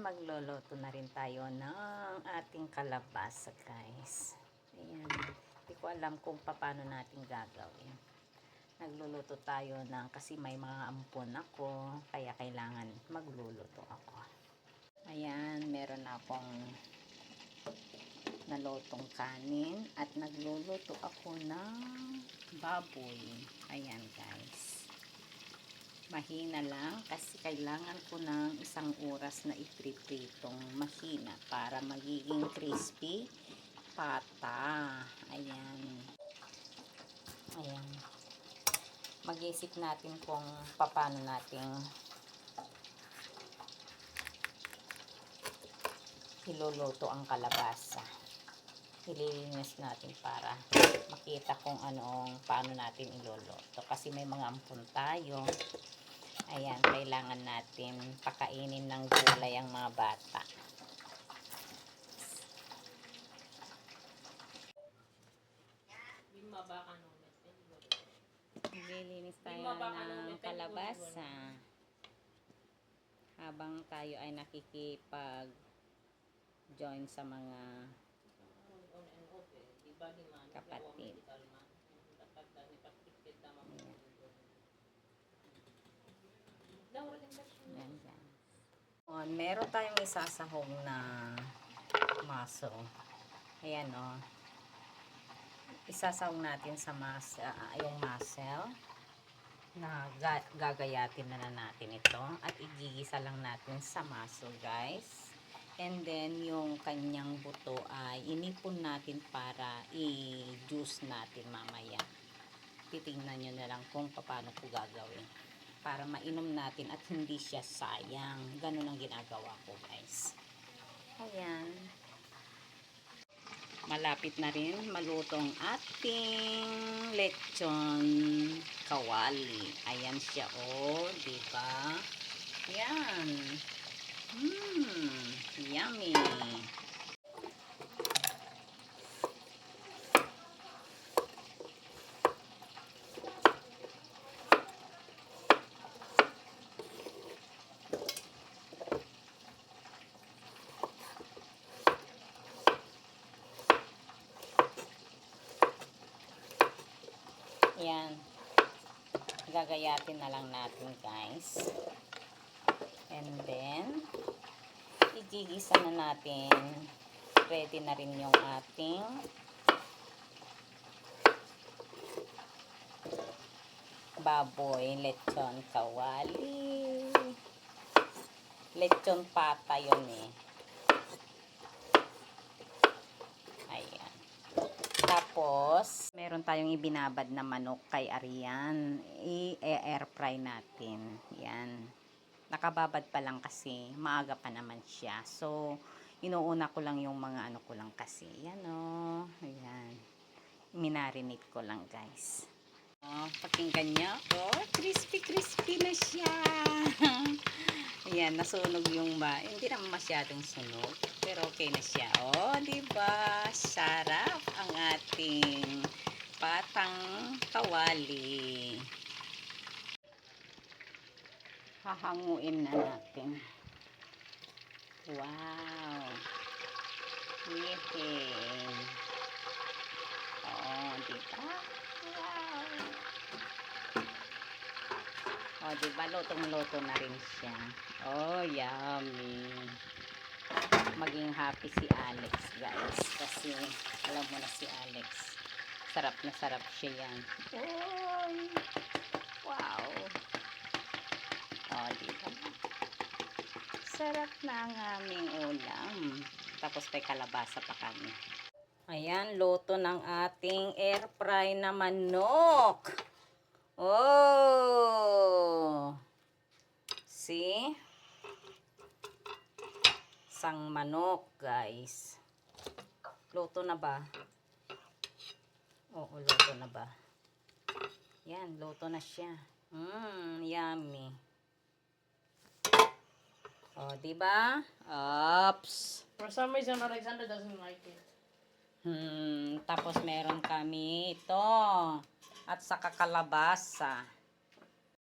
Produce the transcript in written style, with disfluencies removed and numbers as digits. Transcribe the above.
magluluto na rin tayo ng ating kalabasa, guys. Ayan. Hindi ko alam kung paano natin gagawin. Nagluluto tayo ng, kasi may mga ampon ako, kaya kailangan magluluto ako. Ayan, meron akong nalutong kanin at nagluluto ako ng baboy. Ayan, guys. Mahina lang kasi kailangan ko ng 1 oras na ipritritong mahina para magiging crispy pata. Ayan. Ayan. Mag-isip natin kung paano natin iluluto ang kalabasa. Ililinis natin para makita kung paano natin iluluto. Kasi may mga ampon tayo. Ayan, kailangan natin pakainin ng gulay ang mga bata. Ililinis tayo ng kalabasa habang tayo ay nakikipag-join sa mga kapatid. Meron tayong isasahog na maso. Ayan o. Isasahog natin sa yung muscle na gagayatin na natin ito at igigisa lang natin sa maso, guys. And then yung kanyang buto ay inipon natin para i-juice natin mamaya. Titingnan nyo na lang kung paano ko gagawin para mainom natin at hindi siya sayang. Ganun ang ginagawa ko, guys. Ayan. Malapit na rin malutong ating lechon kawali. Ayan siya, oh, diba? Ayan. Yummy. Ayan. Gagayatin na lang natin, guys. And then, igigisa na natin. Ready na rin yung ating baboy, lechon kawali. Lechon pata yun eh. Ayan. Tapos, meron tayong ibinabad na manok kay Arian. I-air fry natin. Yan. Nakababad pa lang kasi. Maaga pa naman siya. So, inuuna ko lang yung mga ko lang kasi. Yan o. Ayan. Minarinate ko lang, guys. Oh, pakinggan nyo. Oh, crispy na siya. Ayan, nasunog yung hindi naman masyadong sunog. Pero okay na siya. Oh, diba? Sarap ang ating patang kawali. Hahanguin na natin. Wow. Yehey. Oh, diba? Wow. Oh, diba? Lutong-luto na rin siya. Oh, yummy. Maging happy si Alex, guys. Kasi, alam mo na si Alex. Sarap na sarap siya yan. Oh, wow. Oh, diba? Sarap na ang aming ulam. Tapos may kalabasa pa kami. Ayan, luto ng ating air fry na manok. Oh! See? Sang manok, guys. Luto na ba? Oo, luto na ba? Yan, luto na siya. Yummy. Oh, diba? Oops. For some reason, Alexander doesn't like it. Tapos meron kami ito. At saka kalabasa.